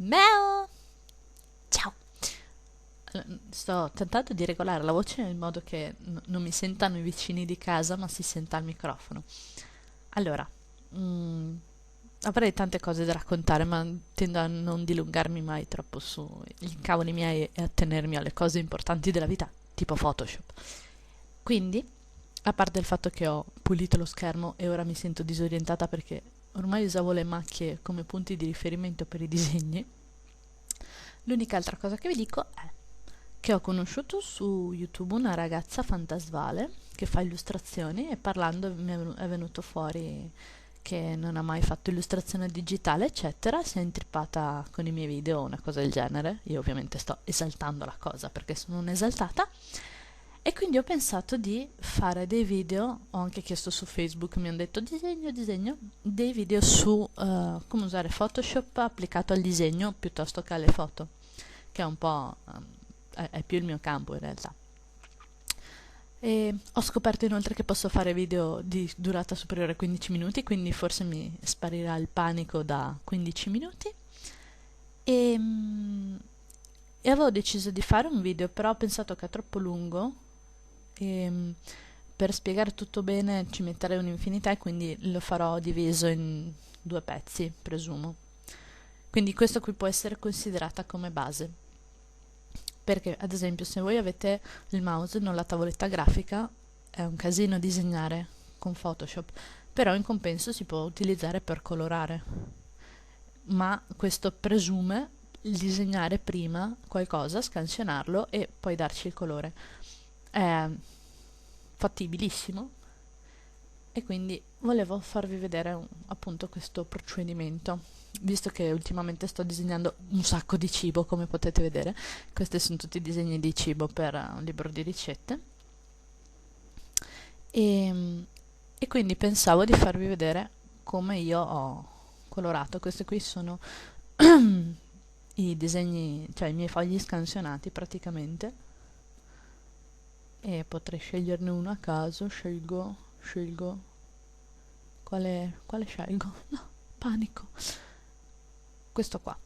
Meo! Ciao! Sto tentando di regolare la voce in modo che non mi sentano i vicini di casa, ma si senta il microfono. Allora, mm, avrei tante cose da raccontare, ma tendo a non dilungarmi mai troppo sui cavoli miei e a tenermi alle cose importanti della vita, tipo Photoshop. Quindi, a parte il fatto che ho pulito lo schermo e ora mi sento disorientata perché ormai usavo le macchie come punti di riferimento per i disegni, l'unica altra cosa che vi dico è che ho conosciuto su YouTube una ragazza fantasvale che fa illustrazioni e parlando è venuto fuori che non ha mai fatto illustrazione digitale, eccetera, si è intrippata con i miei video o una cosa del genere. Io ovviamente sto esaltando la cosa perché sono un'esaltata e quindi ho pensato di fare dei video, ho anche chiesto su Facebook, mi hanno detto disegno, dei video su come usare Photoshop applicato al disegno piuttosto che alle foto, che è un po' è più il mio campo in realtà. E ho scoperto inoltre che posso fare video di durata superiore a 15 minuti, quindi forse mi sparirà il panico da 15 minuti. E, e avevo deciso di fare un video, però ho pensato che è troppo lungo e per spiegare tutto bene ci metterei un'infinità e quindi lo farò diviso in due pezzi, presumo. Quindi questo qui può essere considerata come base. Perché, ad esempio, se voi avete il mouse e non la tavoletta grafica, è un casino disegnare con Photoshop, però in compenso si può utilizzare per colorare. Ma questo presume il disegnare prima qualcosa, scansionarlo e poi darci il colore. È fattibilissimo e quindi volevo farvi vedere appunto questo procedimento, visto che ultimamente sto disegnando un sacco di cibo, come potete vedere. Questi sono tutti disegni di cibo per un libro di ricette e, e quindi pensavo di farvi vedere come io ho colorato. Questi qui sono i disegni, cioè i miei fogli scansionati praticamente, e potrei sceglierne uno a caso. Scelgo quale scelgo? No, panico. Questo qua.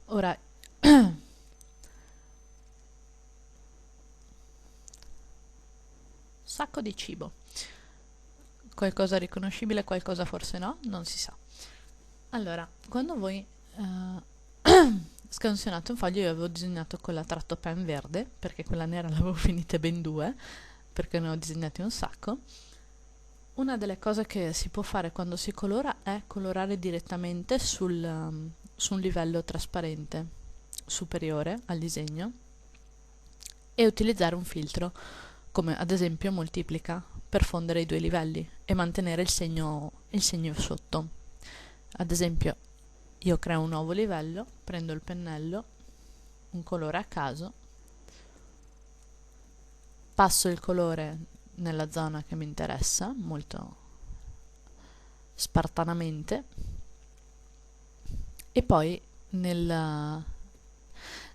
Ora, sacco di cibo. Qualcosa riconoscibile, qualcosa forse no, non si sa. Allora, quando voi scansionate un foglio, io avevo disegnato con la tratto pen verde, perché quella nera l'avevo finite ben due, perché ne ho disegnati un sacco. Una delle cose che si può fare quando si colora è colorare direttamente su un livello trasparente superiore al disegno e utilizzare un filtro, come ad esempio moltiplica, per fondere i due livelli e mantenere il segno sotto. Ad esempio, io creo un nuovo livello, prendo il pennello, un colore a caso, passo il colore nella zona che mi interessa, molto spartanamente, e poi nel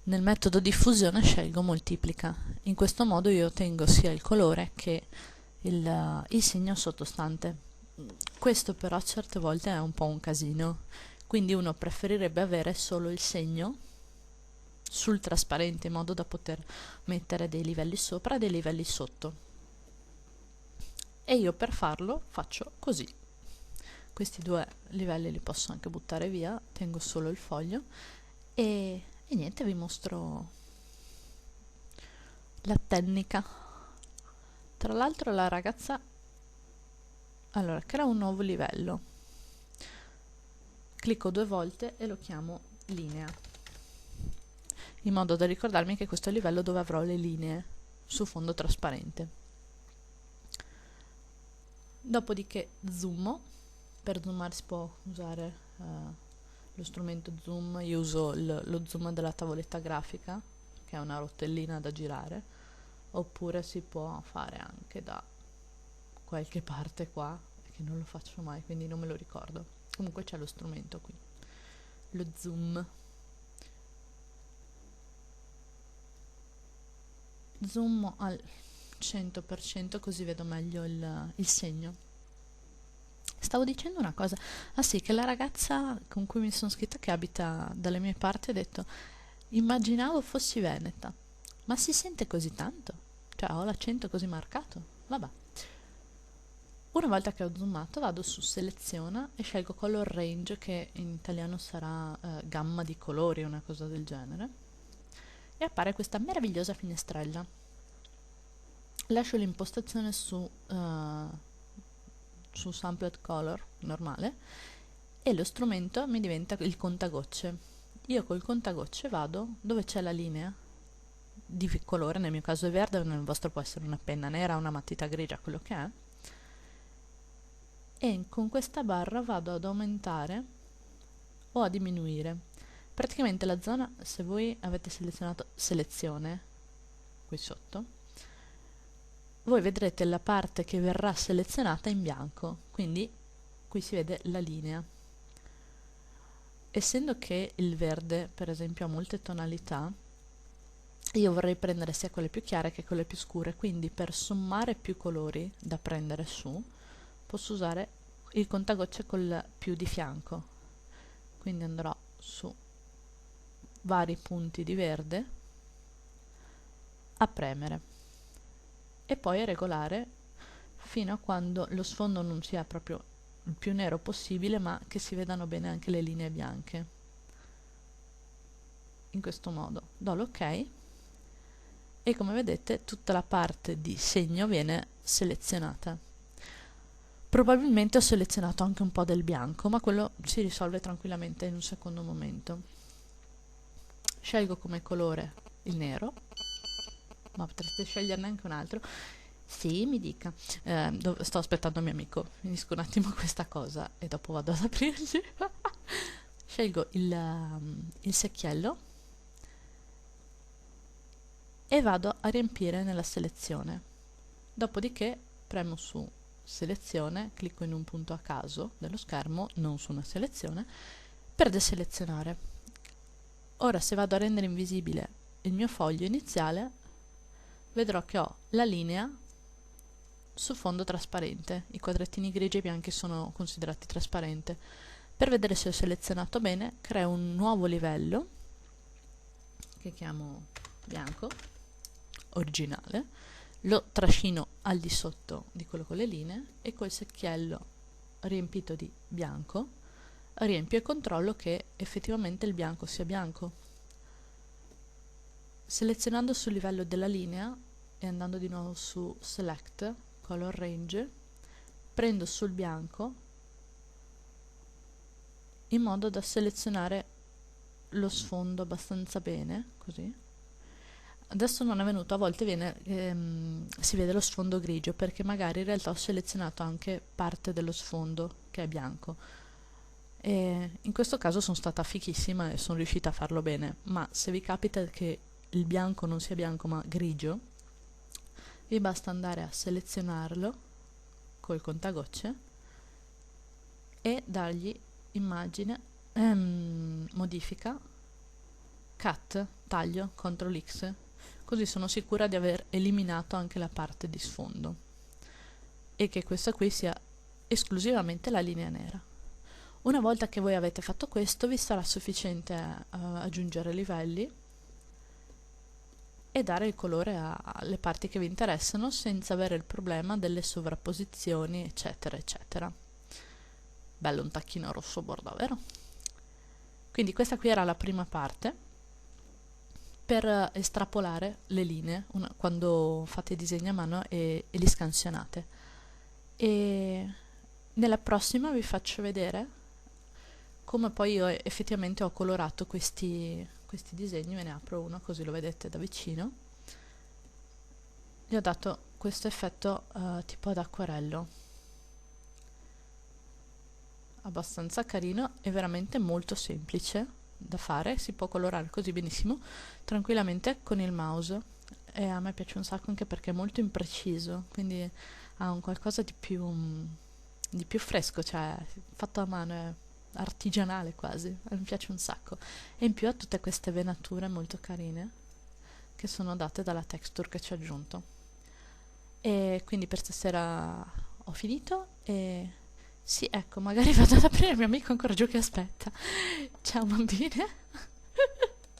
metodo diffusione scelgo moltiplica. In questo modo io ottengo sia il colore che il segno sottostante. Questo però certe volte è un po' un casino, quindi uno preferirebbe avere solo il segno sul trasparente in modo da poter mettere dei livelli sopra e dei livelli sotto. E io per farlo faccio così. Questi due livelli li posso anche buttare via, tengo solo il foglio e niente, vi mostro la tecnica. Tra l'altro la ragazza allora crea un nuovo livello, clicco due volte e lo chiamo linea, in modo da ricordarmi che questo è il livello dove avrò le linee su fondo trasparente. Dopodiché zoomo. Per zoomare si può usare lo strumento zoom. Io uso lo zoom della tavoletta grafica, che è una rotellina da girare, oppure si può fare anche da qualche parte qua, che non lo faccio mai, quindi non me lo ricordo. Comunque c'è lo strumento qui, lo zoom. Zoom al 100% così vedo meglio il segno. Stavo dicendo una cosa, ah sì, che la ragazza con cui mi sono scritta che abita dalle mie parti ha detto, immaginavo fossi veneta, ma si sente così tanto? Cioè ho l'accento così marcato? Vabbè. Una volta che ho zoomato vado su seleziona e scelgo color range che in italiano sarà gamma di colori o una cosa del genere e appare questa meravigliosa finestrella. Lascio l'impostazione su sampled color normale e lo strumento mi diventa il contagocce. Io col contagocce vado dove c'è la linea di colore, nel mio caso è verde, nel vostro può essere una penna nera, una matita grigia, quello che è, e con questa barra vado ad aumentare o a diminuire. Praticamente la zona, se voi avete selezionato selezione qui sotto, voi vedrete la parte che verrà selezionata in bianco, quindi qui si vede la linea. Essendo che il verde, per esempio, ha molte tonalità, io vorrei prendere sia quelle più chiare che quelle più scure, quindi per sommare più colori da prendere su, posso usare il contagocce col più di fianco. Quindi andrò su vari punti di verde a premere e poi a regolare fino a quando lo sfondo non sia proprio il più nero possibile, ma che si vedano bene anche le linee bianche. In questo modo do l'ok e come vedete tutta la parte di segno viene selezionata. Probabilmente ho selezionato anche un po' del bianco, ma quello si risolve tranquillamente in un secondo momento. Scelgo come colore il nero, ma potreste sceglierne anche un altro. Sì, mi dica. Sto aspettando il mio amico, finisco un attimo questa cosa e dopo vado ad aprirci. Scelgo il secchiello e vado a riempire nella selezione. Dopodiché premo su selezione, clicco in un punto a caso dello schermo, non su una selezione, per deselezionare. Ora se vado a rendere invisibile il mio foglio iniziale, vedrò che ho la linea su fondo trasparente. I quadrettini grigi e bianchi sono considerati trasparenti. Per vedere se ho selezionato bene, creo un nuovo livello che chiamo bianco, originale, lo trascino al di sotto di quello con le linee e col secchiello riempito di bianco riempio e controllo che effettivamente il bianco sia bianco. Selezionando sul livello della linea e andando di nuovo su Select, Color Range, prendo sul bianco in modo da selezionare lo sfondo abbastanza bene, così. Adesso non è venuto, a volte si vede lo sfondo grigio perché magari in realtà ho selezionato anche parte dello sfondo che è bianco. E in questo caso sono stata fichissima e sono riuscita a farlo bene, ma se vi capita che il bianco non sia bianco ma grigio, vi basta andare a selezionarlo col contagocce e dargli immagine, modifica, cut, taglio, CTRL X, così sono sicura di aver eliminato anche la parte di sfondo e che questa qui sia esclusivamente la linea nera. Una volta che voi avete fatto questo, vi sarà sufficiente aggiungere livelli e dare il colore alle parti che vi interessano senza avere il problema delle sovrapposizioni, eccetera, eccetera. Bello un tacchino rosso bordo, vero? Quindi questa qui era la prima parte per estrapolare le linee quando fate i disegni a mano e li scansionate. E nella prossima vi faccio vedere come poi io effettivamente ho colorato questi disegni. Ve ne apro uno così lo vedete da vicino. Gli ho dato questo effetto tipo ad acquarello, abbastanza carino e veramente molto semplice da fare, si può colorare così benissimo tranquillamente con il mouse e a me piace un sacco anche perché è molto impreciso, quindi ha un qualcosa di più fresco, cioè fatto a mano, è artigianale quasi, mi piace un sacco e in più ha tutte queste venature molto carine che sono date dalla texture che ci ho aggiunto. E quindi per stasera ho finito e Sì, ecco, magari vado ad aprire il mio amico ancora giù che aspetta. Ciao bambine.